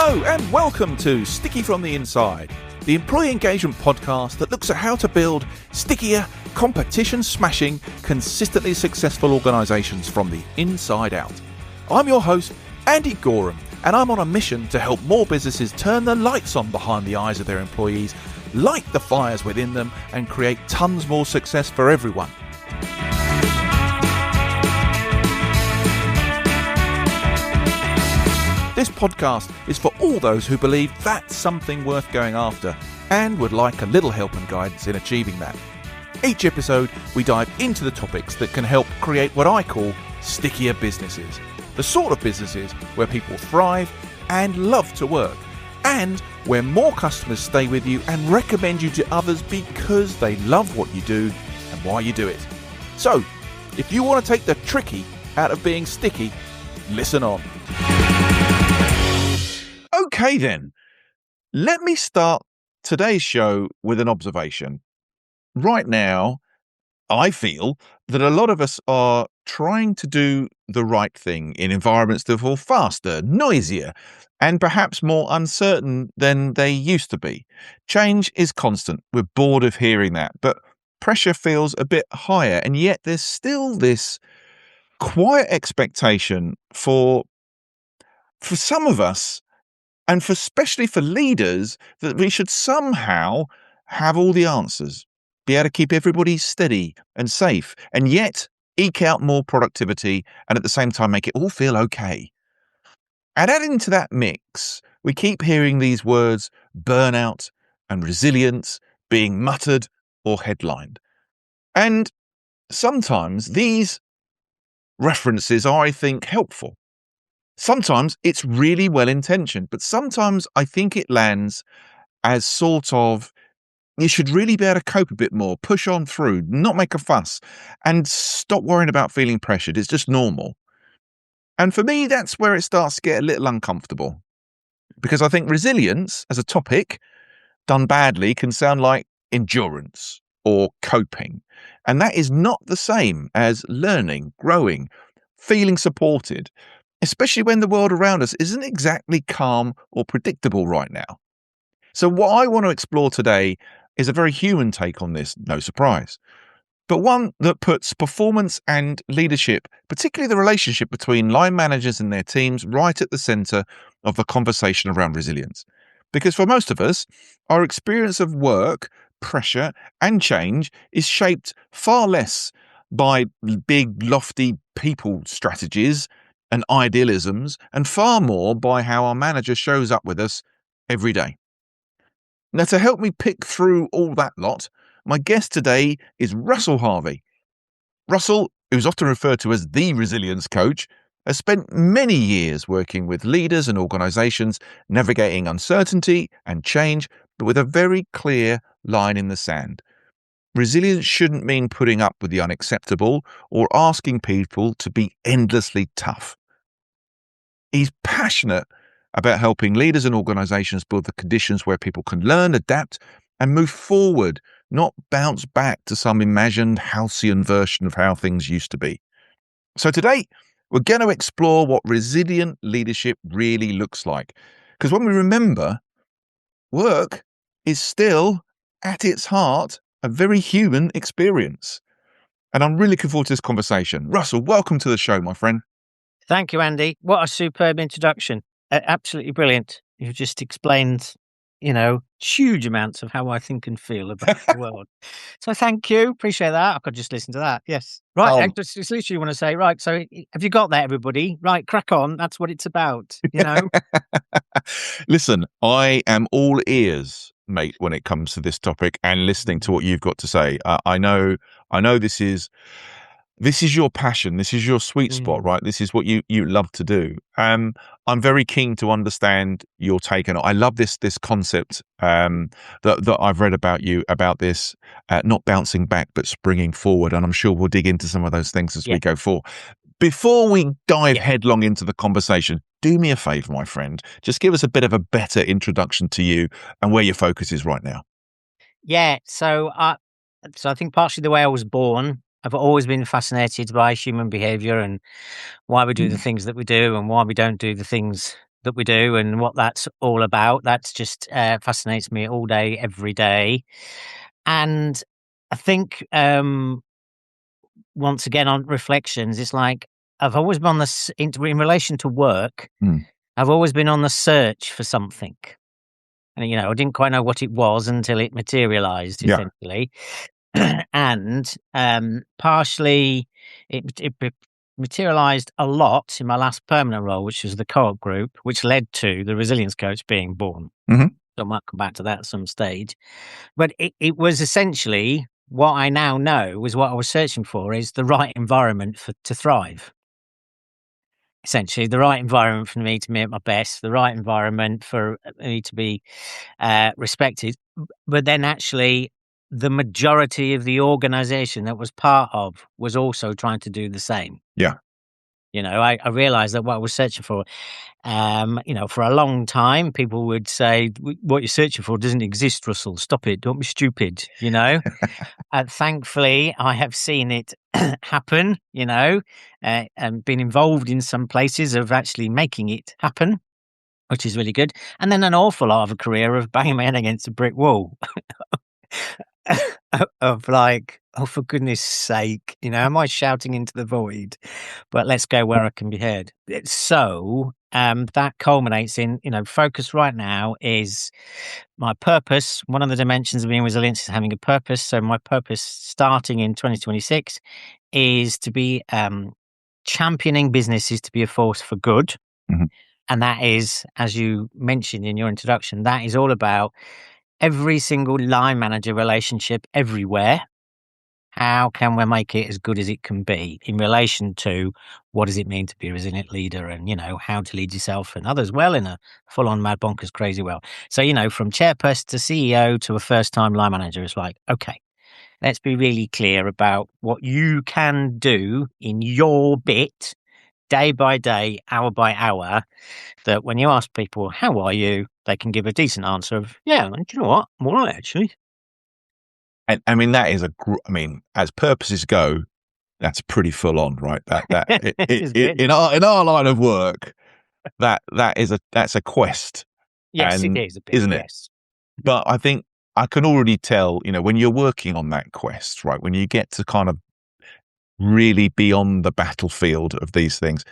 Hello and welcome to Sticky from the Inside, the employee engagement podcast that looks at how to build stickier, competition-smashing, consistently successful organisations from the inside out. I'm your host, Andy Goram, and I'm on a mission to help more businesses turn the lights on behind the eyes of their employees, light the fires within them, and create tons more success for everyone. This podcast is for all those who believe that's something worth going after and would like a little help and guidance in achieving that. Each episode, we dive into the topics that can help create what I call stickier businesses. The sort of businesses where people thrive and love to work, and where more customers stay with you and recommend you to others because they love what you do and why you do it. So, if you want to take the tricky out of being sticky, listen on. Okay then, let me start today's show with an observation. Right now, I feel that a lot of us are trying to do the right thing in environments that feel faster, noisier, and perhaps more uncertain than they used to be. Change is constant. We're bored of hearing that, but pressure feels a bit higher, and yet there's still this quiet expectation for some of us, and especially for leaders, that we should somehow have all the answers, be able to keep everybody steady and safe, and yet eke out more productivity and at the same time make it all feel okay. And adding to that mix, we keep hearing these words burnout and resilience being muttered or headlined. And sometimes these references are, I think, helpful. Sometimes it's really well-intentioned, but sometimes I think it lands as sort of, you should really be able to cope a bit more, push on through, not make a fuss, and stop worrying about feeling pressured. It's just normal. And for me, that's where it starts to get a little uncomfortable. Because I think resilience as a topic, done badly, can sound like endurance or coping. And that is not the same as learning, growing, feeling supported, especially when the world around us isn't exactly calm or predictable right now. So what I want to explore today is a very human take on this, no surprise, but one that puts performance and leadership, particularly the relationship between line managers and their teams, right at the centre of the conversation around resilience. Because for most of us, our experience of work, pressure and change is shaped far less by big, lofty people strategies and idealisms, and far more by how our manager shows up with us every day. Now, to help me pick through all that lot, my guest today is Russell Harvey. Russell, who's often referred to as the resilience coach, has spent many years working with leaders and organisations navigating uncertainty and change, but with a very clear line in the sand. Resilience shouldn't mean putting up with the unacceptable or asking people to be endlessly tough. He's passionate about helping leaders and organisations build the conditions where people can learn, adapt, and move forward, not bounce back to some imagined halcyon version of how things used to be. So today, we're going to explore what resilient leadership really looks like. Because when we remember, work is still, at its heart, a very human experience. And I'm really looking forward to this conversation. Russell, welcome to the show, my friend. Thank you, Andy. What a superb introduction. Absolutely brilliant. You've just explained, huge amounts of how I think and feel about the world. So thank you. Appreciate that. I could just listen to that. Yes. Right. I just literally want to say, right. So have you got that, everybody? Right. Crack on. That's what it's about, Listen, I am all ears, mate, when it comes to this topic and listening to what you've got to say. I know this is your passion. This is your sweet spot, right? This is what you love to do. I'm very keen to understand your take on it. I love this concept that I've read about you, about this, not bouncing back, but springing forward. And I'm sure we'll dig into some of those things as we go forward. Before we dive headlong into the conversation, do me a favour, my friend. Just give us a bit of a better introduction to you and where your focus is right now. Yeah. So I think partially the way I was born, I've always been fascinated by human behaviour and why we do the things that we do and why we don't do the things that we do and what that's all about. That's just fascinates me all day, every day. And I think once again on reflections, it's like I've always been on this in relation to work. Mm. I've always been on the search for something. And, I didn't quite know what it was until it materialized, Yeah. essentially. And partially it materialized a lot in my last permanent role, which was the co-op group, which led to the resilience coach being born. Mhm. So I might come back to that at some stage. But it was essentially what I now know was what I was searching for is the right environment to thrive. Essentially, the right environment for me to be at my best, the right environment for me to be respected. But then actually, the majority of the organization that was part of was also trying to do the same. Yeah. I realized that what I was searching for, for a long time, people would say, what you're searching for doesn't exist, Russell. Stop it. Don't be stupid, Thankfully, I have seen it happen, and been involved in some places of actually making it happen, which is really good. And then an awful lot of a career of banging my head against a brick wall of like, oh, for goodness sake, am I shouting into the void? But let's go where I can be heard. So that culminates in, focus right now is my purpose. One of the dimensions of being resilient is having a purpose. So my purpose starting in 2026 is to be championing businesses to be a force for good. Mhm. And that is, as you mentioned in your introduction, that is all about every single line manager relationship everywhere. How can we make it as good as it can be in relation to what does it mean to be a resilient leader and, how to lead yourself and others well in a full on mad bonkers crazy well. So, from chairperson to CEO to a first time line manager, it's like, okay, let's be really clear about what you can do in your bit day by day, hour by hour, that when you ask people, how are you? They can give a decent answer of, yeah, and do you know what? I'm all right, actually. And I mean, that is as purposes go, that's pretty full on, right? That It's good. in our line of work, that's a quest, Yes, it and is a bit. isn't it? Yes. But I think I can already tell, when you're working on that quest, right? When you get to kind of really be on the battlefield of these things,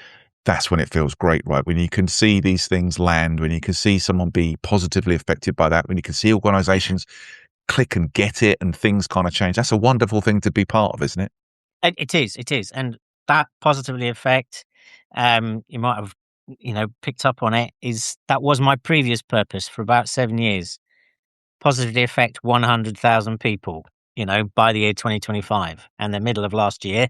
that's when it feels great, right? When you can see these things land, when you can see someone be positively affected by that, when you can see organizations click and get it and things kind of change. That's a wonderful thing to be part of, isn't it? It is. It is. And that positively affect, you might have, picked up on it, is that was my previous purpose for about 7 years. Positively affect 100,000 people, by the year 2025. And the middle of last year,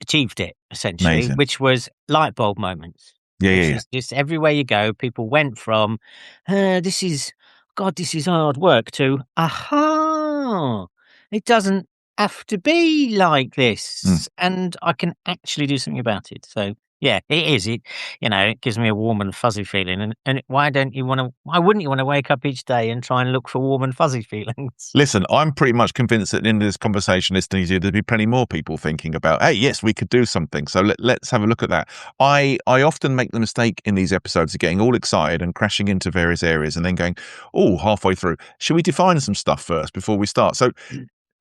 achieved it essentially, Amazing. which was light bulb moments, Yeah, yeah, which yeah. is just everywhere you go, people went from, this is, God, this is hard work to, aha, it doesn't have to be like Mm. this. And I can actually do something about it. So yeah, it is. It gives me a warm and fuzzy feeling. And why wouldn't you want to wake up each day and try and look for warm and fuzzy feelings? Listen, I'm pretty much convinced at the end of this conversation, listening to you, there'd be plenty more people thinking about, hey, yes, we could do something. So let's have a look at that. I often make the mistake in these episodes of getting all excited and crashing into various areas and then going, oh, halfway through, should we define some stuff first before we start? So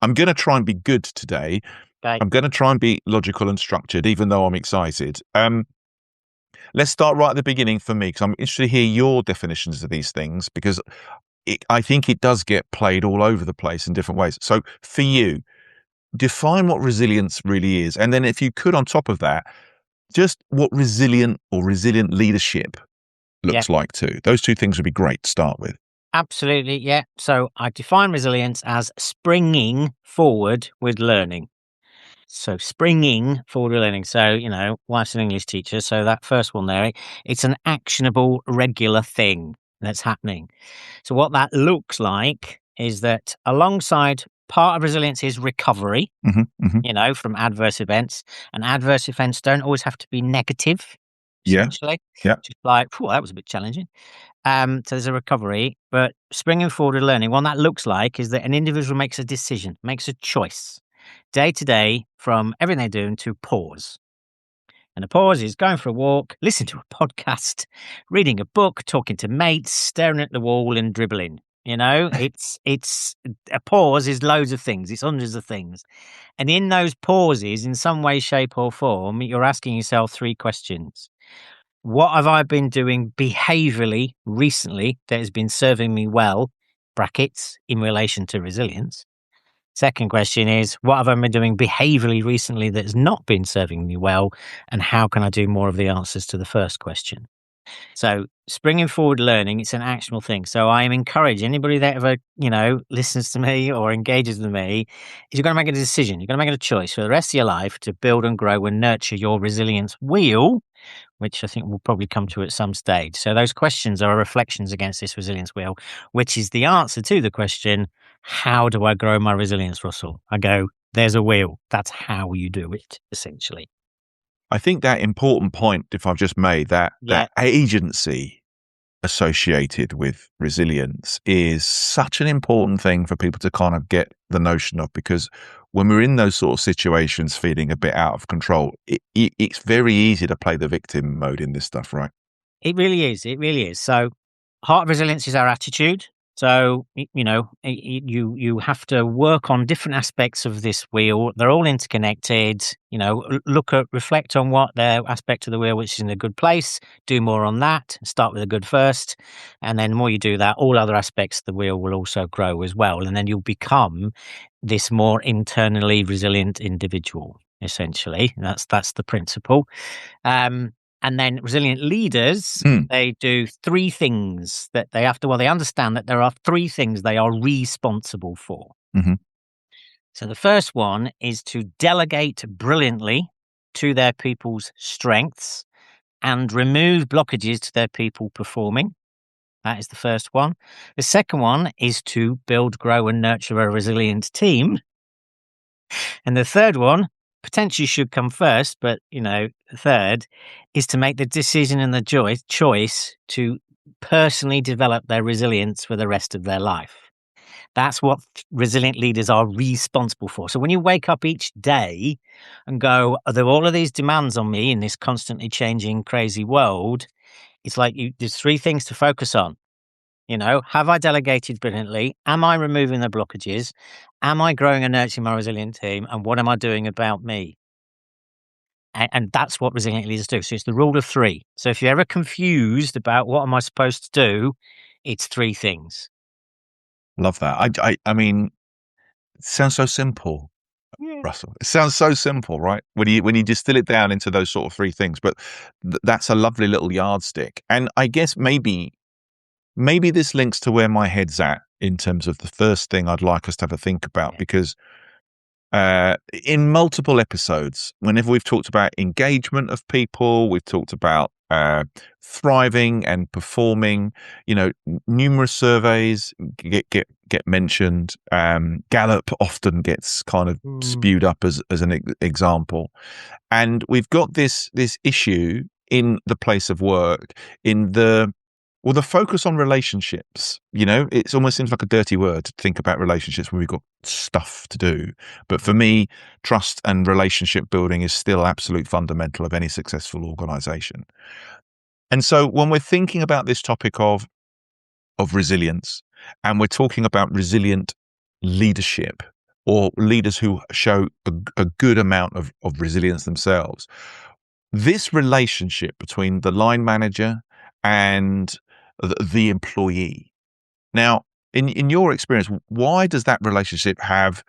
I'm going to try and be good today. Okay. I'm going to try and be logical and structured, even though I'm excited. Let's start right at the beginning for me, because I'm interested to hear your definitions of these things, because I think it does get played all over the place in different ways. So for you, define what resilience really is. And then if you could, on top of that, just what resilient or resilient leadership Yeah. looks like too. Those two things would be great to start with. Absolutely, yeah. So I define resilience as springing forward with learning. So springing forward with learning. So, wife's an English teacher. So that first one there, it's an actionable, regular thing that's happening. So what that looks like is that alongside part of resilience is recovery, from adverse events. And adverse events don't always have to be negative, Yeah. essentially. Yeah. Just like, that was a bit challenging. So there's a recovery, but springing forward with learning, what that looks like is that an individual makes a decision, makes a choice day to day from everything they're doing to pause. And a pause is going for a walk, listening to a podcast, reading a book, talking to mates, staring at the wall and dribbling. It's a pause is loads of things. It's hundreds of things. And in those pauses, in some way, shape, or form, you're asking yourself 3 questions. What have I been doing behaviourally recently that has been serving me well, brackets, in relation to resilience? Second question is, what have I been doing behaviourally recently that has not been serving me well, and how can I do more of the answers to the first question? So springing forward learning, it's an actionable thing. So I encourage anybody that ever, listens to me or engages with me, is you're going to make a decision. You're going to make a choice for the rest of your life to build and grow and nurture your resilience wheel, which I think we'll probably come to at some stage. So those questions are reflections against this resilience wheel, which is the answer to the question, how do I grow my resilience, Russell? I go, there's a wheel. That's how you do it, essentially. I think that important point, if I've just made that agency associated with resilience is such an important thing for people to kind of get the notion of, because when we're in those sort of situations feeling a bit out of control, it's very easy to play the victim mode in this stuff, right? It really is. It really is. So heart of resilience is our attitude. So, you have to work on different aspects of this wheel. They're all interconnected. Reflect on what their aspect of the wheel which is in a good place. Do more on that. Start with a good first. And then the more you do that, all other aspects of the wheel will also grow as well. And then you'll become this more internally resilient individual, essentially. That's the principle. And then resilient leaders, they do 3 things that they have to, they understand that there are 3 things they are responsible for. Mm-hmm. So the first one is to delegate brilliantly to their people's strengths and remove blockages to their people performing. That is the first one. The second one is to build, grow, and nurture a resilient team. And the third one potentially should come first, but the third is to make the decision and the choice to personally develop their resilience for the rest of their life. That's what resilient leaders are responsible for. So when you wake up each day and go, are there all of these demands on me in this constantly changing, crazy world? It's like there's 3 things to focus on. Have I delegated brilliantly? Am I removing the blockages? Am I growing and nurturing my resilient team? And what am I doing about me? And that's what resilient leaders do. So it's the rule of 3. So if you're ever confused about what am I supposed to do, it's 3 things. Love that. I mean, it sounds so simple, Russell. It sounds so simple, right? When you distill it down into those sort of 3 things, but that's a lovely little yardstick. And I guess maybe this links to where my head's at in terms of the first thing I'd like us to have a think about, because in multiple episodes, whenever we've talked about engagement of people, we've talked about thriving and performing, numerous surveys get mentioned. Gallup often gets kind of spewed up as an example. And we've got this issue in the place of work, in the focus on relationships. It almost seems like a dirty word to think about relationships when we've got stuff to do. But for me, trust and relationship building is still absolute fundamental of any successful organization. And so when we're thinking about this topic of resilience, and we're talking about resilient leadership, or leaders who show a good amount of resilience themselves, this relationship between the line manager and the employee. Now, in your experience, why does that relationship have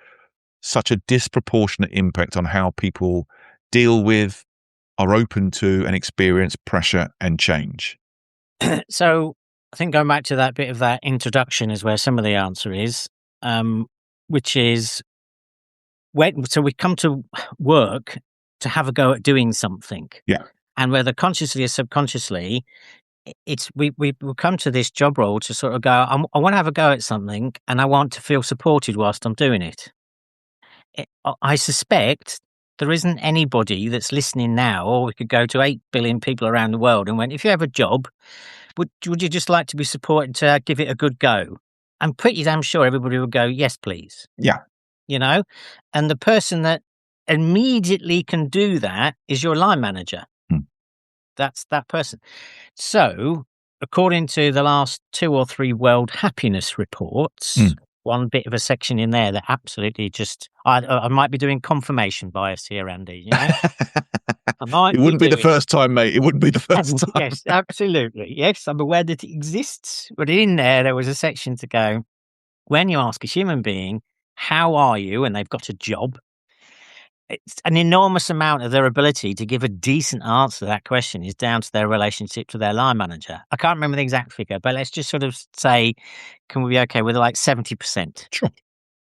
such a disproportionate impact on how people deal with, are open to, and experience pressure and change? So I think going back to that bit of that introduction is where some of the answer is, which is so we come to work to have a go at doing something. Yeah. And whether consciously or subconsciously, we come to this job role to sort of go, I want to have a go at something and I want to feel supported whilst I'm doing it. I suspect there isn't anybody that's listening now, or we could go to 8 billion people around the world and went, if you have a job, would you just like to be supported to give it a good go? I'm pretty damn sure everybody would go, yes, please. Yeah. And the person that immediately can do that is your line manager. That's that person. So, according to the last 2 or 3 world happiness reports, one bit of a section in there that absolutely just I might be doing confirmation bias here, Andy, you know? I It might be wouldn't be the doing first time, mate. It wouldn't be the first time. Yes, absolutely. Yes, I'm aware that it exists. But in there was a section to go, when you ask a human being, "How are you?" and they've got a job, it's an enormous amount of their ability to give a decent answer to that question is down to their relationship to their line manager. I can't remember the exact figure, but let's just sort of say, can we be okay with like 70%? Sure.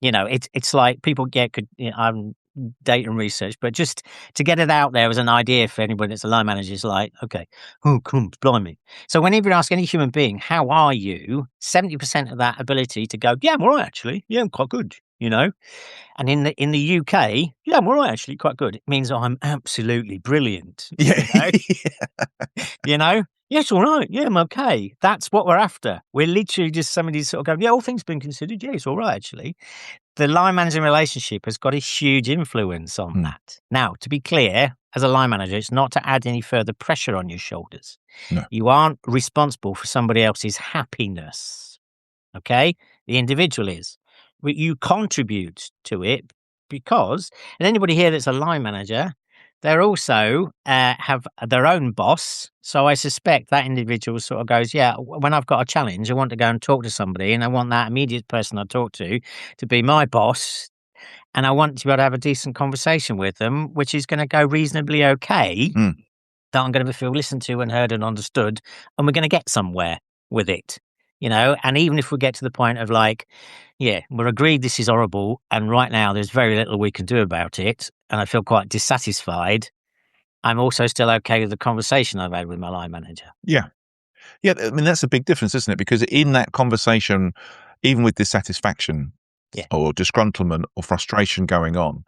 You know, it's like people get good. You know, I'm data and research, but just to get it out there as an idea for anybody that's a line manager is like, okay, oh, come, blimey. So whenever you ask any human being, how are you? 70% of that ability to go, yeah, I'm all right, actually. Yeah, I'm quite good, you know? And in the UK, yeah, I'm all right, actually, quite good. It means I'm absolutely brilliant, Yeah. you know? You know? Yes, all right. Yeah, I'm okay. That's what we're after. We're literally just somebody sort of going, yeah, all things being considered, yeah, it's all right, actually. The line managing relationship has got a huge influence on that. Now, to be clear, as a line manager, it's not to add any further pressure on your shoulders. No. You aren't responsible for somebody else's happiness. Okay? The individual is. But you contribute to it because, and anybody here that's a line manager, they're also have their own boss. So I suspect that individual sort of goes, yeah, when I've got a challenge, I want to go and talk to somebody and I want that immediate person I talk to be my boss. And I want to be able to have a decent conversation with them, which is going to go reasonably okay. That I'm going to feel listened to and heard and understood, and we're going to get somewhere with it, you know. And even if we get to the point of like, yeah, we're agreed this is horrible, and right now there's very little we can do about it, and I feel quite dissatisfied, I'm also still okay with the conversation I've had with my line manager. Yeah. Yeah. I mean, that's a big difference, isn't it? Because in that conversation, even with dissatisfaction Yeah. or disgruntlement or frustration going on,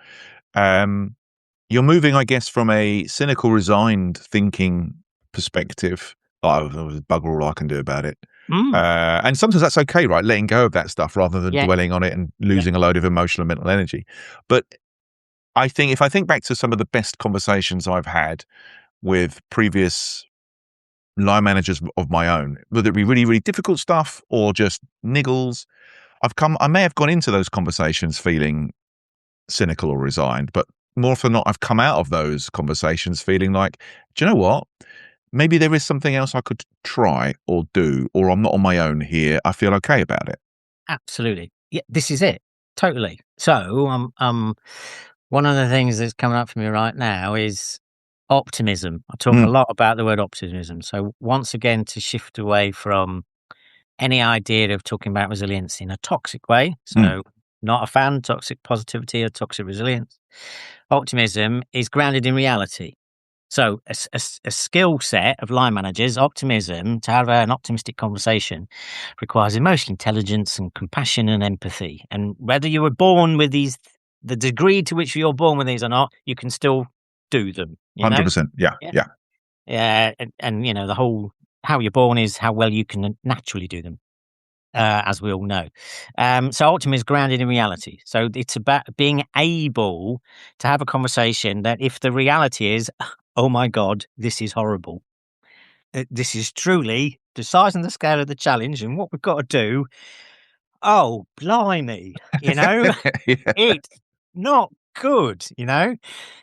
you're moving, I guess, from a cynical, resigned thinking perspective. Oh, there's bugger all I can do about it. And sometimes that's okay, right? Letting go of that stuff rather than Yeah. dwelling on it and losing a load of emotional and mental energy. But I think if I think back to some of the best conversations I've had with previous line managers of my own, whether it be really, really difficult stuff or just niggles, I may have gone into those conversations feeling cynical or resigned, but more often than not, I've come out of those conversations feeling like, do you know what? Maybe there is something else I could try or do, or I'm not on my own here. I feel okay about it. Absolutely. Yeah, this is it. Totally. So, one of the things that's coming up for me right now is optimism. I talk a lot about the word optimism. So, once again, to shift away from any idea of talking about resilience in a toxic way. So, not a fan, toxic positivity or toxic resilience. Optimism is grounded in reality. So, a skill set of line managers, optimism, to have an optimistic conversation requires emotional intelligence and compassion and empathy. And whether you were born with these, the degree to which you're born with these or not, you can still do them, you know? 100%. Yeah. Yeah. Yeah. Yeah. And you know, the whole how you're born is how well you can naturally do them. As we all know. So optimism is grounded in reality. So it's about being able to have a conversation that if the reality is, oh my God, this is horrible. This is truly the size and the scale of the challenge and what we've got to do. Oh, blimey, you know, Yeah. it's not good, you know?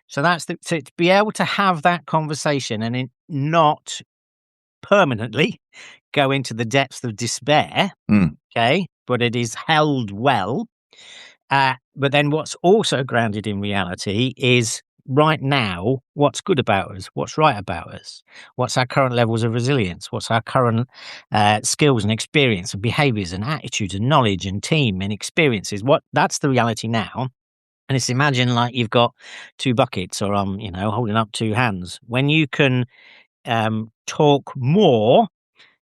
So that's to be able to have that conversation and it not permanently go into the depths of despair. Okay, but it is held well. But then what's also grounded in reality is right now, what's good about us, what's right about us, what's our current levels of resilience, what's our current skills and experience and behaviors and attitudes and knowledge and team and experiences. That's the reality now. And it's imagine like you've got two buckets or you know, holding up two hands. When you can talk more,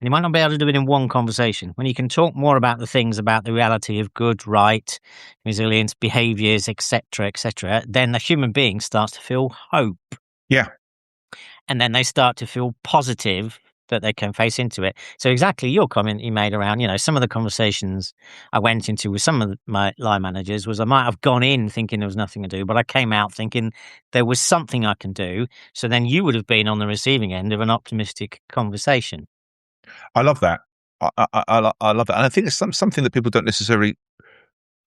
and you might not be able to do it in one conversation. When you can talk more about the things about the reality of good, right, resilience, behaviors, etc., then the human being starts to feel hope. Yeah. And then they start to feel positive that they can face into it. So exactly your comment you made around, some of the conversations I went into with some of my line managers was I might have gone in thinking there was nothing to do, but I came out thinking there was something I can do. So then you would have been on the receiving end of an optimistic conversation. I love that. I love that, and I think it's something that people don't necessarily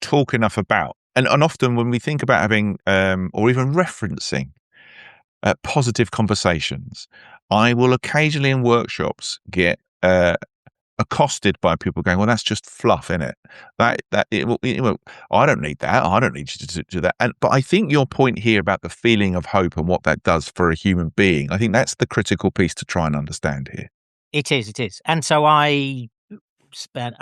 talk enough about. And often when we think about having or even referencing positive conversations, I will occasionally in workshops get accosted by people going, "Well, that's just fluff, isn't it? I don't need that. I don't need you to do that." But I think your point here about the feeling of hope and what that does for a human being, I think that's the critical piece to try and understand here. It is. And so I spent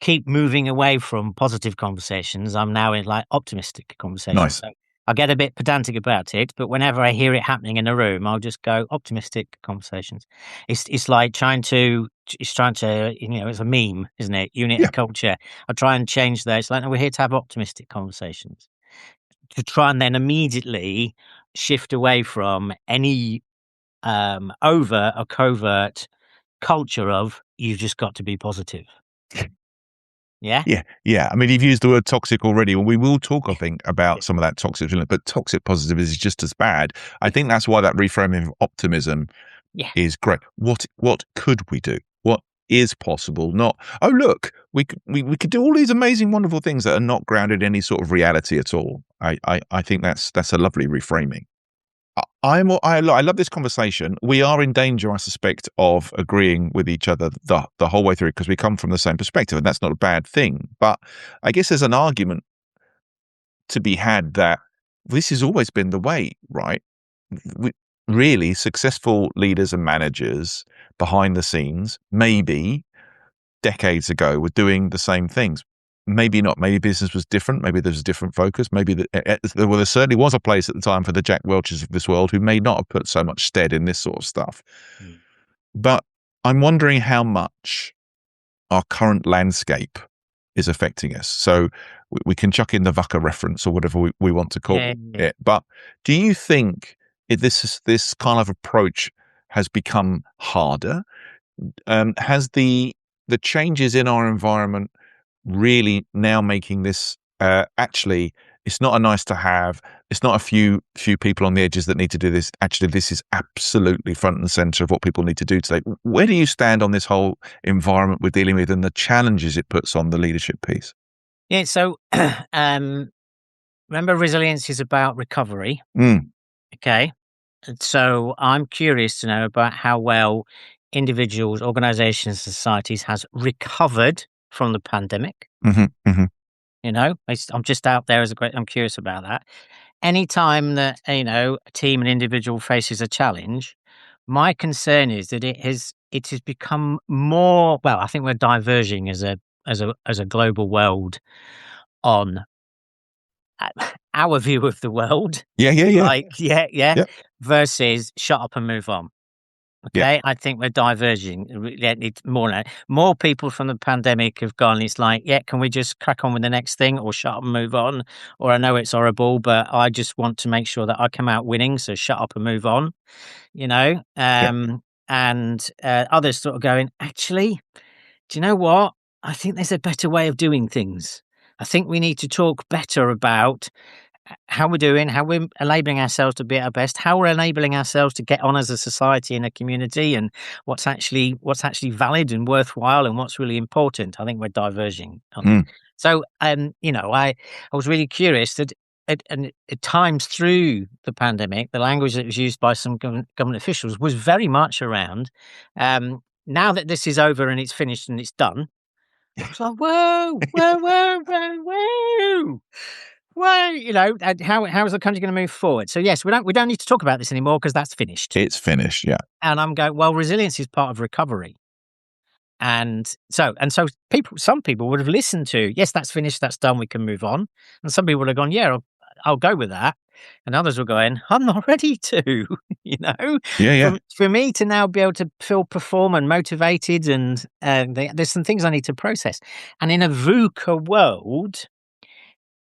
keep moving away from positive conversations. I'm now in like optimistic conversations. Nice. So I get a bit pedantic about it, but whenever I hear it happening in a room, I'll just go optimistic conversations. It's like it's a meme, isn't it? Unit Yeah. of culture. I try and change that. It's like, no, we're here to have optimistic conversations. To try and then immediately shift away from any overt or covert culture of you've just got to be positive. Yeah. Yeah. I mean, you've used the word toxic already. Well, we will talk, I think, about some of that toxic, but toxic positivism is just as bad. I think that's why that reframing of optimism Yeah. is great. What could we do? What is possible? Not, oh, look, we could do all these amazing, wonderful things that are not grounded in any sort of reality at all. I think that's a lovely reframing. I love this conversation. We are in danger, I suspect, of agreeing with each other the whole way through because we come from the same perspective, and that's not a bad thing. But I guess there's an argument to be had that this has always been the way, right? We, really successful leaders and managers behind the scenes, maybe decades ago, were doing the same things. Maybe not. Maybe business was different. Maybe there was a different focus. Maybe there certainly was a place at the time for the Jack Welches of this world who may not have put so much stead in this sort of stuff. Mm. But I'm wondering how much our current landscape is affecting us. So we can chuck in the Vucker reference or whatever we want to call Yeah. it. But do you think this kind of approach has become harder? Has the changes in our environment really now making this actually it's not a nice to have, it's not a few people on the edges that need to do this, actually this is absolutely front and center of what people need to do today? Where do you stand on this whole environment we're dealing with and the challenges it puts on the leadership piece? Yeah. So, remember, resilience is about recovery. Mm. Okay. And so I'm curious to know about how well individuals, organizations, societies has recovered from the pandemic. Mm-hmm, mm-hmm. I'm just out there I'm curious about that. Anytime that, a team and individual faces a challenge, my concern is that it has become more, well, I think we're diverging as a global world on our view of the world. Yeah. Like, yeah, Yep. versus shut up and move on. Yeah. Okay, I think we're diverging. It's more people from the pandemic have gone. It's like, yeah, can we just crack on with the next thing, or shut up and move on? Or I know it's horrible, but I just want to make sure that I come out winning. So shut up and move on. You know, Yeah. and others sort of going, actually, do you know what? I think there's a better way of doing things. I think we need to talk better about how we're doing, how we're enabling ourselves to be at our best, how we're enabling ourselves to get on as a society and a community, and what's actually valid and worthwhile, and what's really important. I think we're diverging on it. Mm. So, I was really curious that at times through the pandemic, the language that was used by some government officials was very much around. Now that this is over and it's finished and it's done, I was like, whoa. Well, and how is the country going to move forward? So yes, we don't need to talk about this anymore because that's finished. It's finished. Yeah. And I'm going, well, resilience is part of recovery. And so some people would have listened to, yes, that's finished, that's done, we can move on. And some people would have gone, yeah, I'll go with that. And others were going, I'm not ready to, Yeah. For me to now be able to feel perform and motivated, and there's some things I need to process. And in a VUCA world,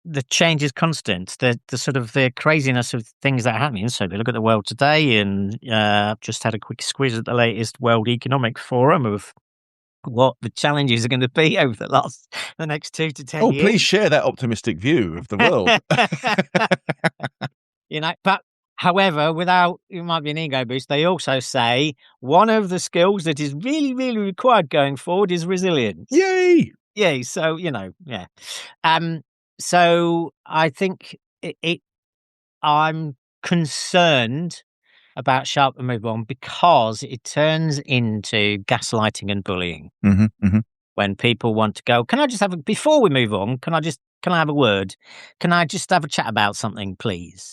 the change is constant. The sort of the craziness of things that are happening. So look at the world today, and I've just had a quick squiz at the latest World Economic Forum of what the challenges are going to be over the next 2 to 10 Oh, years. please share that optimistic view of the world. But however, without, it might be an ego boost, they also say one of the skills that is really, really required going forward is resilience. Yay! Yeah. So, yeah. So I think I'm concerned about Sharp and Move On because it turns into gaslighting and bullying. When people want to go, can I just before we move on, can I have a word? Can I just have a chat about something, please?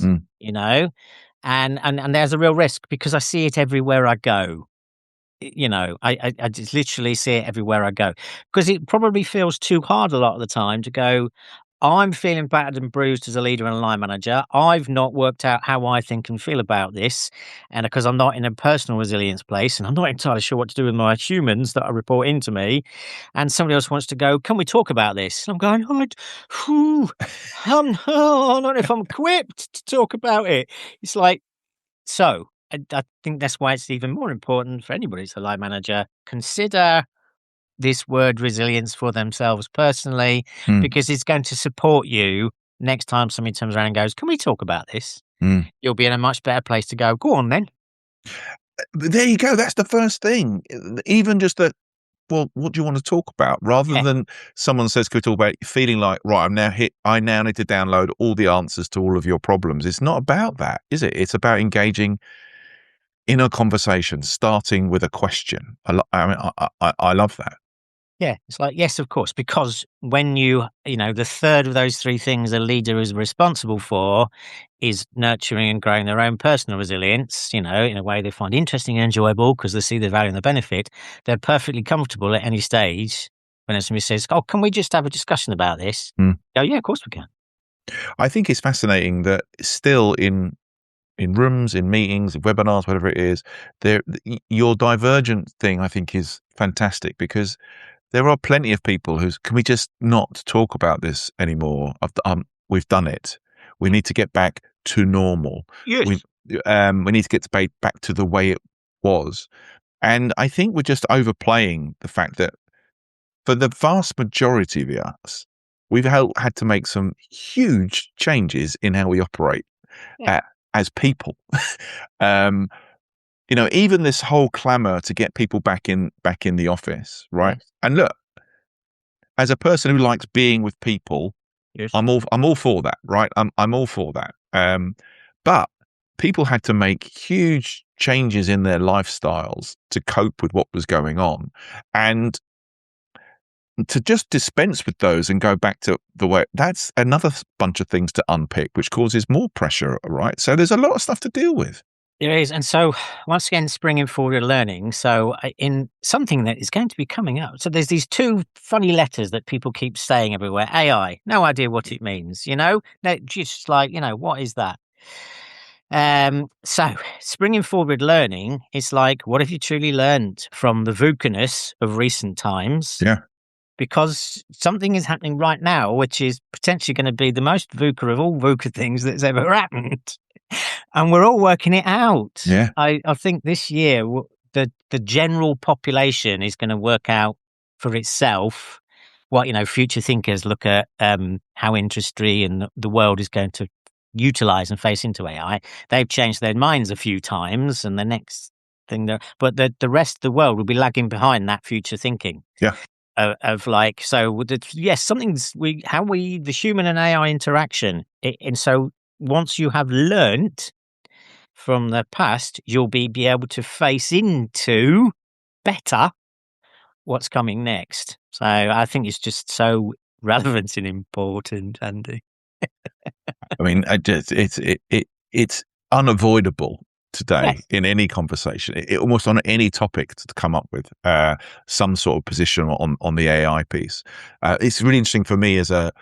And there's a real risk because I see it everywhere I go. I just literally see it everywhere I go because it probably feels too hard a lot of the time to go, I'm feeling battered and bruised as a leader and a line manager. I've not worked out how I think and feel about this. And because I'm not in a personal resilience place and I'm not entirely sure what to do with my humans that are reporting to me. And somebody else wants to go, can we talk about this? And I'm going, I don't know if I'm equipped to talk about it. It's like, so I think that's why it's even more important for anybody who's a line manager. Consider this word resilience for themselves personally, because it's going to support you next time somebody turns around and goes, can we talk about this? You'll be in a much better place to go on then. There you go. That's the first thing. Even just that, well, what do you want to talk about? Rather than someone says, can we talk about it? Feeling like, right, I now need to download all the answers to all of your problems. It's not about that, is it? It's about engaging in a conversation, starting with a question. I love that. Yeah, it's like, yes, of course, because when the third of those three things a leader is responsible for is nurturing and growing their own personal resilience, in a way they find interesting and enjoyable because they see the value and the benefit, they're perfectly comfortable at any stage when somebody says, oh, can we just have a discussion about this? Go, yeah, of course we can. I think it's fascinating that still in rooms, in meetings, in webinars, whatever it is, your divergent thing, I think, is fantastic because there are plenty of people can we just not talk about this anymore? We've done it. We need to get back to normal. Yes. We need to get back to the way it was. And I think we're just overplaying the fact that for the vast majority of us, we've had to make some huge changes in how we operate as people. Even this whole clamor to get people back in the office, right? Yes. And look, as a person who likes being with people, yes, I'm all for that, right? I'm all for that. But people had to make huge changes in their lifestyles to cope with what was going on, and to just dispense with those and go back to the way, that's another bunch of things to unpick, which causes more pressure, right? So there's a lot of stuff to deal with. There is. And so once again, springing forward learning. So in something that is going to be coming up. So there's these two funny letters that people keep saying everywhere. AI, no idea what it means, They're just like, what is that? So springing forward learning is like, what have you truly learned from the VUCA-ness of recent times? Yeah. Because something is happening right now, which is potentially going to be the most VUCA of all VUCA things that's ever happened. And we're all working it out. Yeah. I think this year, the general population is going to work out for itself what, future thinkers look at how industry and the world is going to utilize and face into AI. They've changed their minds a few times, and the next thing, but the rest of the world will be lagging behind that future thinking. Yeah. Yes, something's the human and AI interaction. And so once you have learnt from the past, you'll be able to face into better what's coming next. So I think it's just so relevant and important, Andy. I mean, it's unavoidable today in any conversation, almost on any topic, to come up with some sort of position on the AI piece. It's really interesting for me as a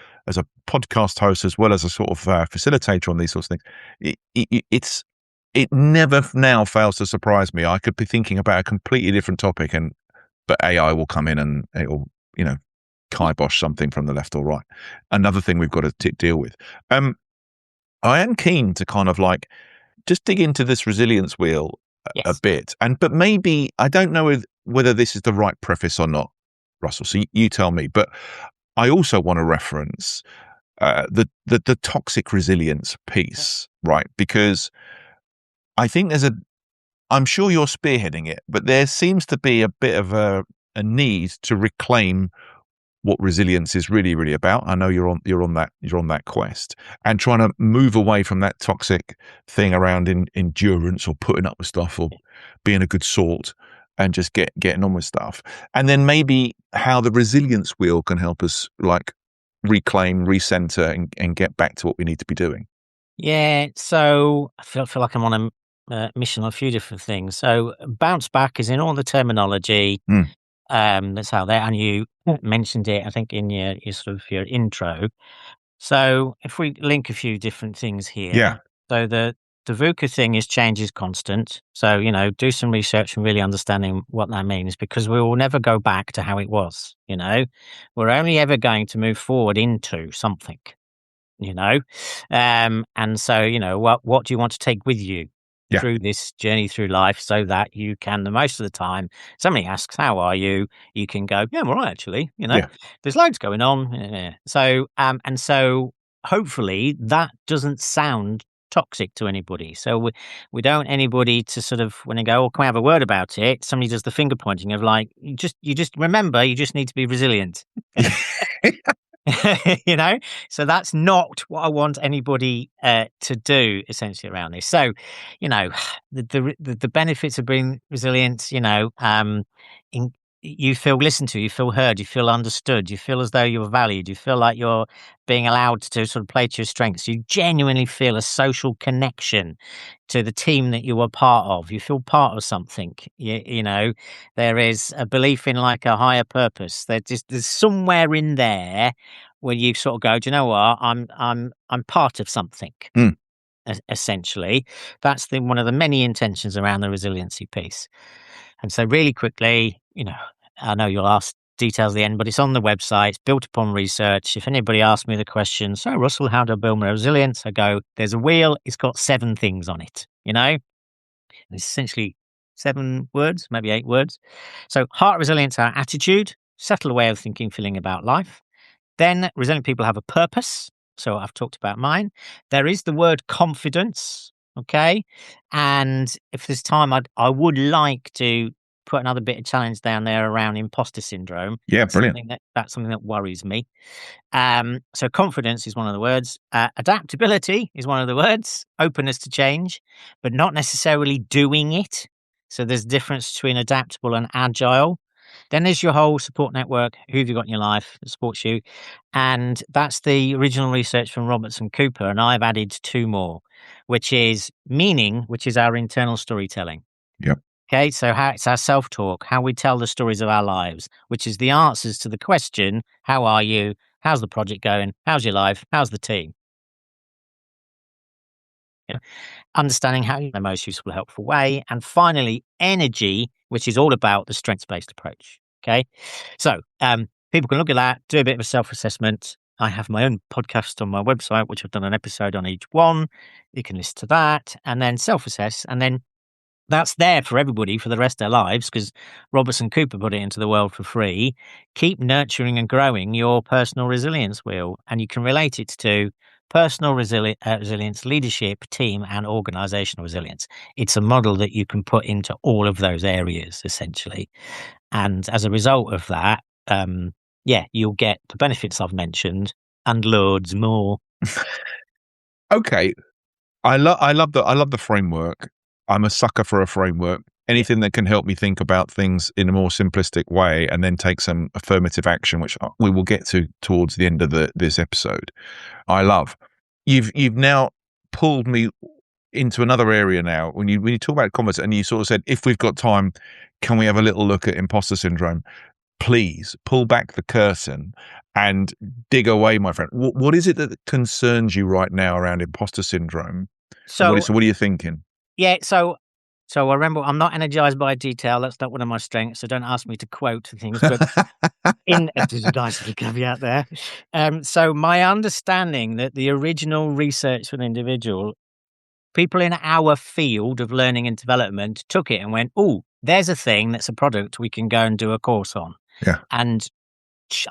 podcast host, as well as a sort of facilitator on these sorts of things. It never now fails to surprise me. I could be thinking about a completely different topic, but AI will come in and it will, kibosh something from the left or right. Another thing we've got to deal with. I am keen to kind of like just dig into this resilience wheel a Yes. bit, but maybe I don't know whether this is the right preface or not, Russell. So you tell me. But I also want to reference the toxic resilience piece, right? Because I think I'm sure you're spearheading it, but there seems to be a bit of a need to reclaim what resilience is really, really about. I know you're on that quest, and trying to move away from that toxic thing around endurance or putting up with stuff or being a good sort, and just getting on with stuff. And then maybe how the resilience wheel can help us like reclaim, recenter, and get back to what we need to be doing. Yeah, so I feel like I'm on a mission on a few different things. So bounce back is in all the terminology Mm. that's out there, and you mentioned it, I think, in your sort of your intro. So if we link a few different things Yeah. here, so the VUCA thing is change is constant. So do some research and really understanding what that means, because we will never go back to how it was. We're only ever going to move forward into something. you know and so what do you want to take with you Yeah. through this journey through life, so that you can, the most of the time somebody asks how are you, you can go, yeah, I'm all right, actually. Yeah. There's loads going on. So hopefully that doesn't sound toxic to anybody. So we don't want anybody to sort of, when they go, oh, can we have a word about it, somebody does the finger pointing of like, you just remember, you just need to be resilient. you know so that's not what I want anybody to do essentially around this. So you know the benefits of being resilient, in, you feel listened to, you feel heard, you feel understood, you feel as though you're valued, you feel like you're being allowed to sort of play to your strengths, you genuinely feel a social connection to the team that you are part of, you feel part of something. There is a belief in like a higher purpose. There's somewhere in there where you sort of go, do you know what? I'm part of something. Mm. Essentially, that's one of the many intentions around the resiliency piece. And so, really quickly, I know you'll ask details at the end, but it's on the website. It's built upon research. If anybody asks me the question, so Russell, how do I build my resilience? I go, there's a wheel. It's got 7 things on it. It's essentially 7 words, maybe 8 words. So, heart resilience, our attitude, settled way of thinking, feeling about life. Then resilient people have a purpose. So I've talked about mine. There is the word confidence. Okay. And if there's time, I would like to put another bit of challenge down there around imposter syndrome. Yeah. Brilliant. That's something that worries me. So confidence is one of the words. Adaptability is one of the words. Openness to change, but not necessarily doing it. So there's a difference between adaptable and agile. Then there's your whole support network. Who have you got in your life that supports you? And that's the original research from Robertson Cooper. And I've added 2 more, which is meaning, which is our internal storytelling. Yep. Okay, so how it's our self-talk, how we tell the stories of our lives, which is the answers to the question, how are you? How's the project going? How's your life? How's the team? Understanding how in the most useful, helpful way. And finally, energy, which is all about the strengths-based approach. Okay, so people can look at that, do a bit of a self-assessment. I have my own podcast on my website, which I've done an episode on each one. You can listen to that and then self-assess, and then that's there for everybody for the rest of their lives, because Robertson Cooper put it into the world for free. Keep nurturing and growing your personal resilience wheel, and you can relate it to personal resilience, leadership, team, and organizational resilience. It's a model that you can put into all of those areas, essentially. And as a result of that, you'll get the benefits I've mentioned and loads more. Okay. I love the framework. I'm a sucker for a framework. Anything that can help me think about things in a more simplistic way and then take some affirmative action, which we will get to towards the end of this episode. I love. You've now pulled me into another area now. When you talk about confidence, and you sort of said, if we've got time, can we have a little look at imposter syndrome? Please pull back the curtain and dig away, my friend. What is it that concerns you right now around imposter syndrome? So What are you thinking? yeah, so So I remember I'm not energized by detail. That's not one of my strengths. So don't ask me to quote things. But there's a nice little caveat there. So my understanding that the original research for the individual, people in our field of learning and development took it and went, oh, there's a thing that's a product we can go and do a course on. Yeah. And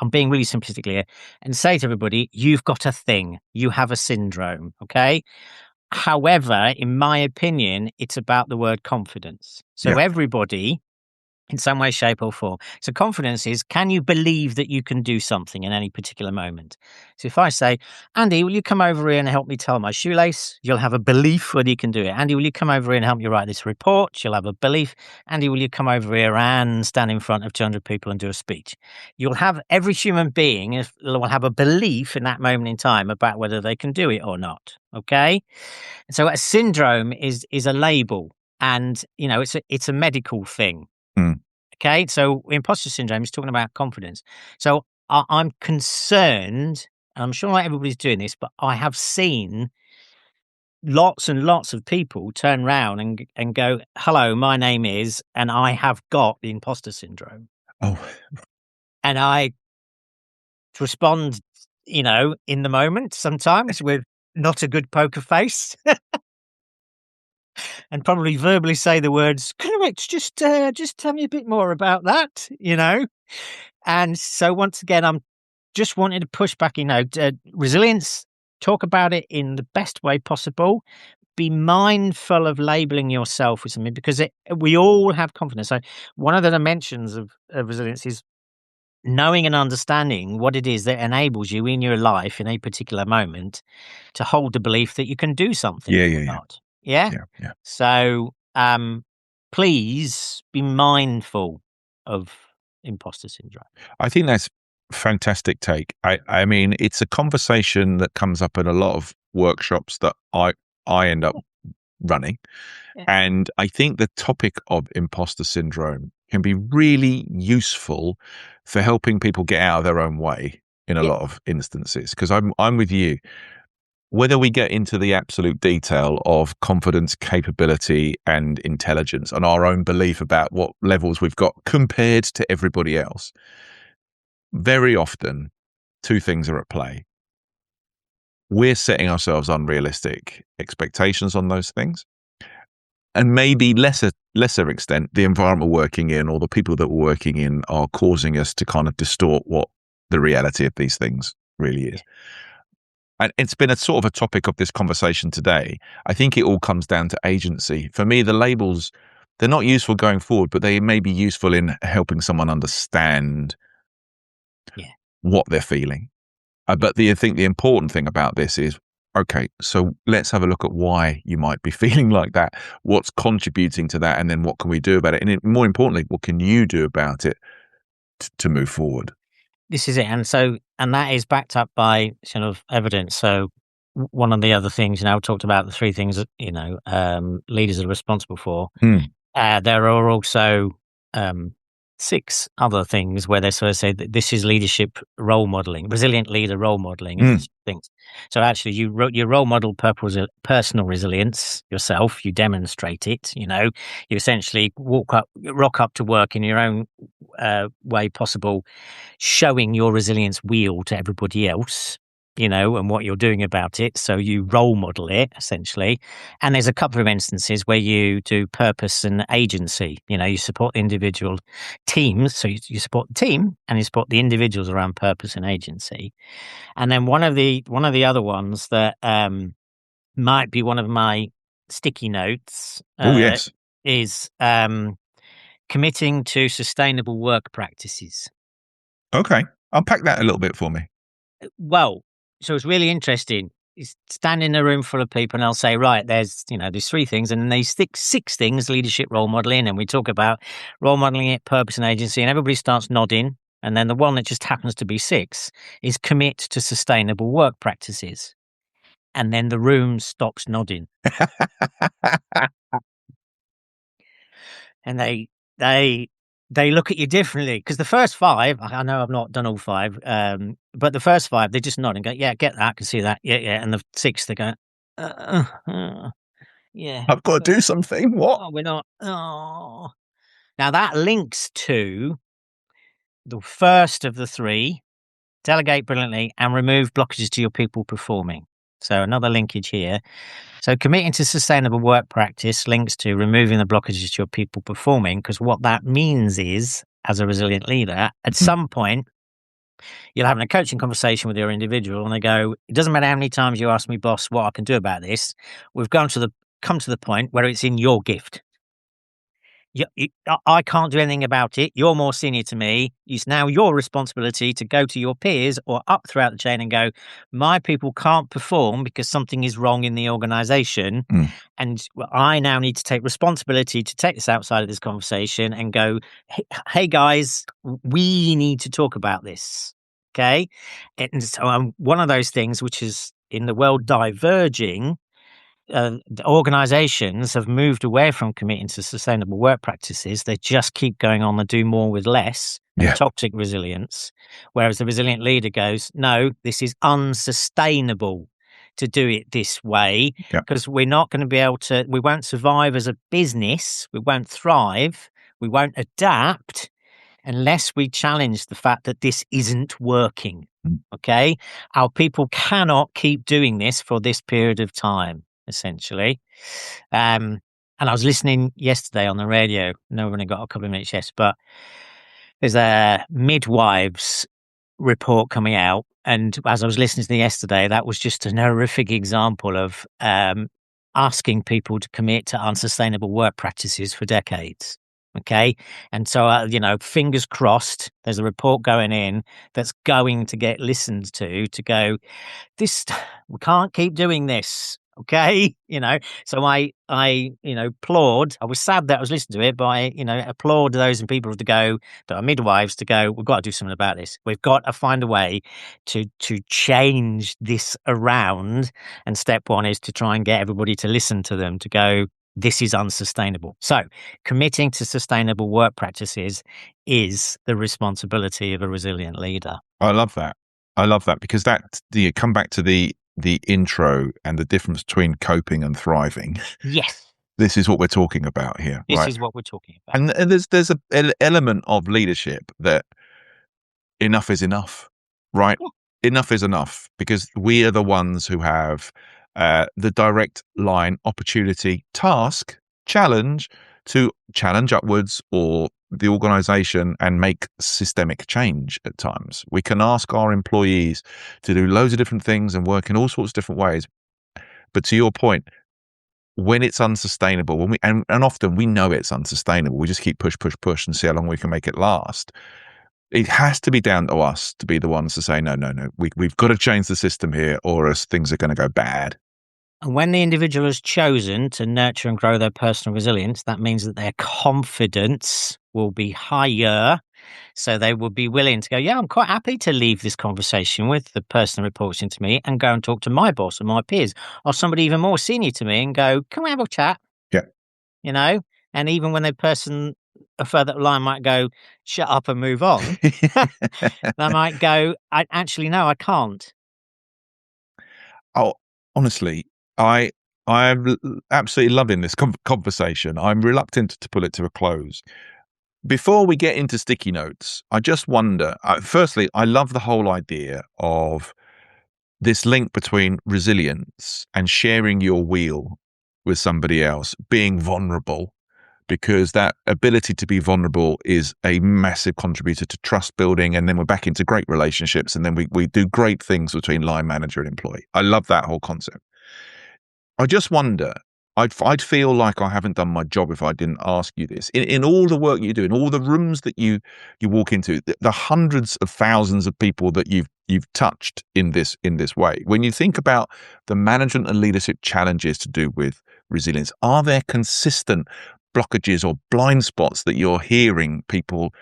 I'm being really simplistic here, and say to everybody, you've got a thing, you have a syndrome. Okay. However, in my opinion, it's about the word confidence. So Yeah. everybody, in some way, shape, or form. So confidence is, can you believe that you can do something in any particular moment? So if I say, Andy, will you come over here and help me tie my shoelace? You'll have a belief whether you can do it. Andy, will you come over here and help me write this report? You'll have a belief. Andy, will you come over here and stand in front of 200 people and do a speech? You'll have, every human being will have a belief in that moment in time about whether they can do it or not. Okay. So a syndrome is a label, and it's a medical thing. Mm. Okay, so imposter syndrome is talking about confidence. So I'm concerned, and I'm sure not everybody's doing this, but I have seen lots and lots of people turn around and go, "Hello, my name is," and I have got the imposter syndrome, Oh, and I respond, in the moment sometimes with not a good poker face. And probably verbally say the words, "Correct, just tell me a bit more about that," And so once again, I'm just wanting to push back, resilience, talk about it in the best way possible. Be mindful of labeling yourself with something, because we all have confidence. So one of the dimensions of resilience is knowing and understanding what it is that enables you in your life in a particular moment to hold the belief that you can do something yeah, or yeah, yeah, not. Yeah. yeah, yeah. So, please be mindful of imposter syndrome. I think that's fantastic take. I mean, it's a conversation that comes up in a lot of workshops that I end up running. Yeah. And I think the topic of imposter syndrome can be really useful for helping people get out of their own way in a Yeah. lot of instances. Because I'm with you. Whether we get into the absolute detail of confidence, capability, and intelligence, and our own belief about what levels we've got compared to everybody else, very often two things are at play. We're setting ourselves unrealistic expectations on those things. And maybe lesser extent, the environment we're working in or the people that we're working in are causing us to kind of distort what the reality of these things really is. And it's been a sort of a topic of this conversation today. I think it all comes down to agency. For me, the labels, they're not useful going forward, but they may be useful in helping someone understand what they're feeling. But I think the important thing about this is, okay, so let's have a look at why you might be feeling like that. What's contributing to that? And then what can we do about it? And more importantly, what can you do about it to move forward? This is it. And that is backed up by sort of evidence. So one of the other things, I talked about the three things that, leaders are responsible for. Mm. There are also six other things where they sort of say that this is leadership role modeling, resilient leader role modeling, and things. So actually, you role model personal resilience yourself. You demonstrate it. You essentially rock up to work in your own way possible, showing your resilience wheel to everybody else. And what you're doing about it. So you role model it essentially. And there's a couple of instances where you do purpose and agency. You support the individual teams. So you support the team and you support the individuals around purpose and agency. And then one of the other ones that might be one of my sticky notes Oh, yes. is committing to sustainable work practices. Okay. Unpack that a little bit for me. Well, so it's really interesting. You stand in a room full of people and I'll say, right, there's three things, and then they stick six things, leadership role modeling, and we talk about role modeling it, purpose and agency, and everybody starts nodding. And then the one that just happens to be six is commit to sustainable work practices. And then the room stops nodding. And they look at you differently, because the first five, I know I've not done all five, but the first five, they just nod and go, yeah, get that, can see that, yeah, yeah. And the sixth, they go, Yeah. I've got to do something. What? Oh, we're not. Oh. Now that links to the first of the three: delegate brilliantly and remove blockages to your people performing. So another linkage here. So committing to sustainable work practice links to removing the blockages to your people performing, because what that means is, as a resilient leader, at some point, you're having a coaching conversation with your individual and they go, it doesn't matter how many times you ask me, boss, what I can do about this. We've come to the point where it's in your gift. I can't do anything about it. You're more senior to me. It's now your responsibility to go to your peers or up throughout the chain and go, my people can't perform because something is wrong in the organization. Mm. And I now need to take responsibility to take this outside of this conversation and go, hey guys, we need to talk about this. Okay. And so one of those things, which is in the world diverging, the organizations have moved away from committing to sustainable work practices. They just keep going on the do more with less and Yeah. toxic resilience. Whereas the resilient leader goes, no, this is unsustainable to do it this way, Yeah. because we're not going to be able to, we won't survive as a business, we won't thrive, we won't adapt unless we challenge the fact that this isn't working. Mm. Okay. Our people cannot keep doing this for this period of time, essentially. And I was listening yesterday on the radio. No, we've only got a couple of minutes, yes, but there's a midwives report coming out. And as I was listening to yesterday, that was just an horrific example of asking people to commit to unsustainable work practices for decades. Okay. And so, fingers crossed, there's a report going in that's going to get listened to go, this, we can't keep doing this. Okay. So I applaud. I was sad that I was listening to it, but I, applaud those people to go, that are midwives, to go, we've got to do something about this. We've got to find a way to change this around. And step one is to try and get everybody to listen to them, to go, this is unsustainable. So committing to sustainable work practices is the responsibility of a resilient leader. I love that. I love that because you come back to the intro and the difference between coping and thriving. Yes. This is what we're talking about here, This right? is what we're talking about. And there's an element of leadership that enough is enough, right? Yeah. Enough is enough, because we are the ones who have the direct line, opportunity, task, challenge to challenge upwards or the organization and make systemic change at times. We can ask our employees to do loads of different things and work in all sorts of different ways. But to your point, when it's unsustainable, and often we know it's unsustainable, we just keep push and see how long we can make it last. It has to be down to us to be the ones to say, no, we've got to change the system here, or else things are going to go bad. And when the individual has chosen to nurture and grow their personal resilience, that means that their confidence will be higher. So they will be willing to go, yeah, I'm quite happy to leave this conversation with the person that reports into me and go and talk to my boss or my peers or somebody even more senior to me and go, can we have a chat? Yeah. And even when the person further line might go, shut up and move on, they might go, no, I can't. Oh, honestly, I'm absolutely loving this conversation. I'm reluctant to pull it to a close. Before we get into sticky notes, I just wonder, firstly, I love the whole idea of this link between resilience and sharing your wheel with somebody else, being vulnerable, because that ability to be vulnerable is a massive contributor to trust building. And then we're back into great relationships. And then we do great things between line manager and employee. I love that whole concept. I just wonder, I'd feel like I haven't done my job if I didn't ask you this. In all the work you do, in all the rooms that you walk into, the hundreds of thousands of people that you've touched in this way. When you think about the management and leadership challenges to do with resilience, are there consistent blockages or blind spots that you're hearing people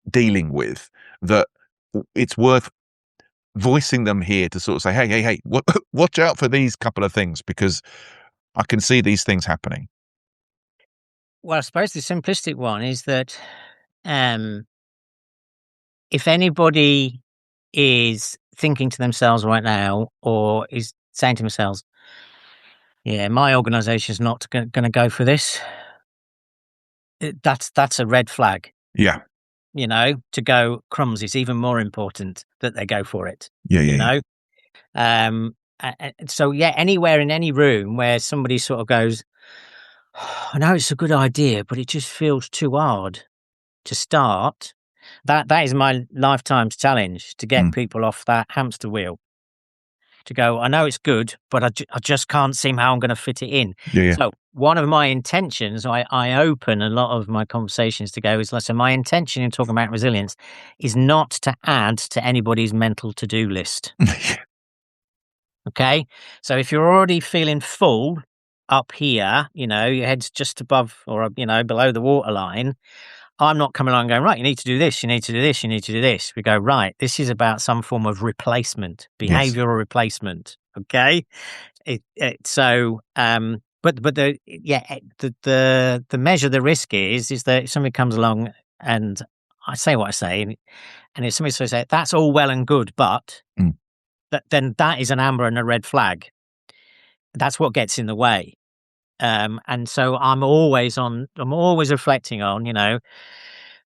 dealing with that it's worth voicing them here to sort of say, hey, watch out for these couple of things, because I can see these things happening. Well, I suppose the simplistic one is that if anybody is thinking to themselves right now or is saying to themselves, Yeah, my organisation's not going to go for this. That's a red flag. Yeah. To go crumbs is even more important that they go for it. Yeah. You Yeah. know, so yeah, anywhere in any room where somebody sort of goes, I know it's a good idea, but it just feels too hard to start. That is my lifetime's challenge, to get Mm. people off that hamster wheel. To go, I know it's good, but I just can't see how I'm going to fit it in. Yeah. Yeah. So one of my intentions, I open a lot of my conversations to go is, listen, my intention in talking about resilience is not to add to anybody's mental to-do list. Okay. So if you're already feeling full up here, your head's just above or, below the waterline, I'm not coming along going, right, you need to do this, you need to do this, you need to do this. We go, right, this is about some form of replacement, Yes. behavioural replacement. Okay. But the measure, the risk is that if somebody comes along and I say what I say, and if somebody says that's all well and good, but Mm. then that is an amber and a red flag. That's what gets in the way. And so I'm always reflecting on,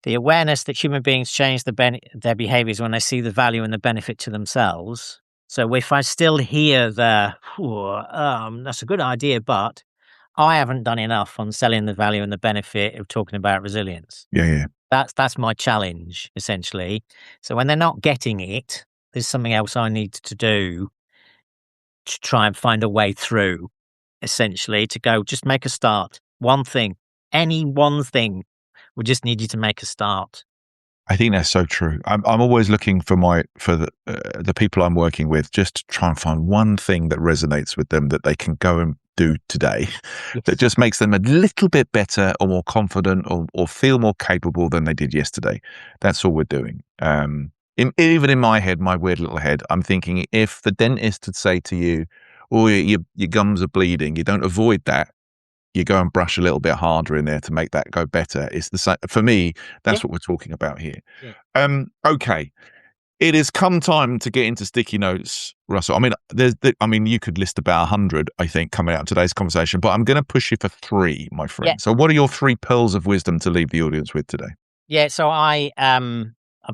the awareness that human beings change their behaviors when they see the value and the benefit to themselves. So if I still hear that's a good idea, but I haven't done enough on selling the value and the benefit of talking about resilience. Yeah. Yeah. That's my challenge, essentially. So when they're not getting it, there's something else I need to do to try and find a way through, essentially, to go, just make a start. One thing, any one thing. We just need you to make a start. I think that's so true. I'm always looking for the people I'm working with, just to try and find one thing that resonates with them that they can go and do today, that just makes them a little bit better or more confident or feel more capable than they did yesterday. That's all we're doing. Even in my head, my weird little head, I'm thinking, if the dentist would say to you, "Oh, your gums are bleeding," you don't avoid that. You go and brush a little bit harder in there to make that go better. It's the same for me. That's what we're talking about here. Yeah. Okay. It has come time to get into sticky notes, Russell. I mean, you could list about 100, I think, coming out of today's conversation, but I'm going to push you for 3, my friend. Yeah. So what are your 3 pearls of wisdom to leave the audience with today? Yeah. So I'm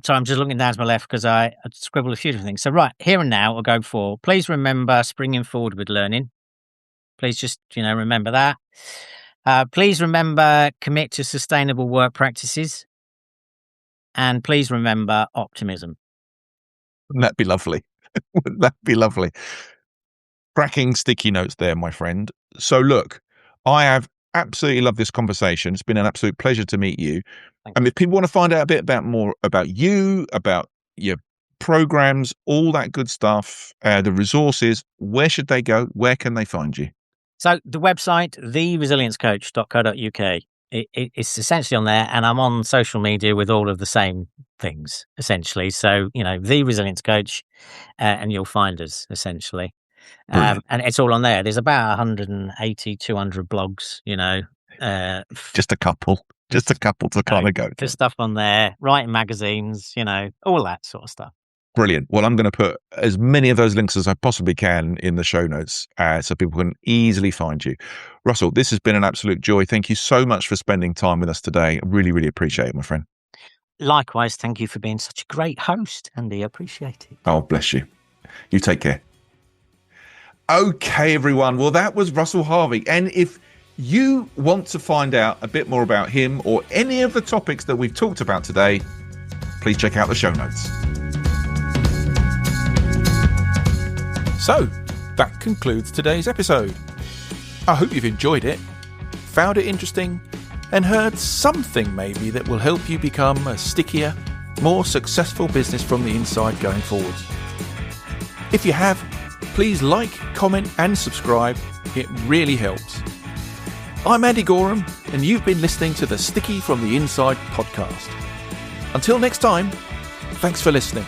sorry, I'm just looking down to my left because I scribbled a few different things. So right here and now, I'll go for, please remember springing forward with learning. Please just, remember that. Please remember commit to sustainable work practices. And please remember optimism. Wouldn't that be lovely? Wouldn't that be lovely? Cracking sticky notes there, my friend. So look, I have absolutely loved this conversation. It's been an absolute pleasure to meet you. And if people want to find out a bit more about you, about your programs, all that good stuff, the resources, where should they go? Where can they find you? So the website, theresiliencecoach.co.uk, it's essentially on there, and I'm on social media with all of the same things, essentially. So, The Resilience Coach, and you'll find us, essentially. And it's all on there. There's about 180, 200 blogs, Just a couple to kind of go to. There's stuff on there, writing magazines, all that sort of stuff. Brilliant. Well, I'm going to put as many of those links as I possibly can in the show notes so people can easily find you. Russell, this has been an absolute joy. Thank you so much for spending time with us today. I really, really appreciate it, my friend. Likewise, thank you for being such a great host, Andy. I appreciate it. Oh, bless you. You take care. Okay, everyone. Well, that was Russell Harvey. And if you want to find out a bit more about him or any of the topics that we've talked about today, please check out the show notes. So, that concludes today's episode. I hope you've enjoyed it, found it interesting, and heard something maybe that will help you become a stickier, more successful business from the inside going forward. If you have, please like, comment, and subscribe. It really helps. I'm Andy Goram, and you've been listening to the Sticky from the Inside podcast. Until next time, thanks for listening.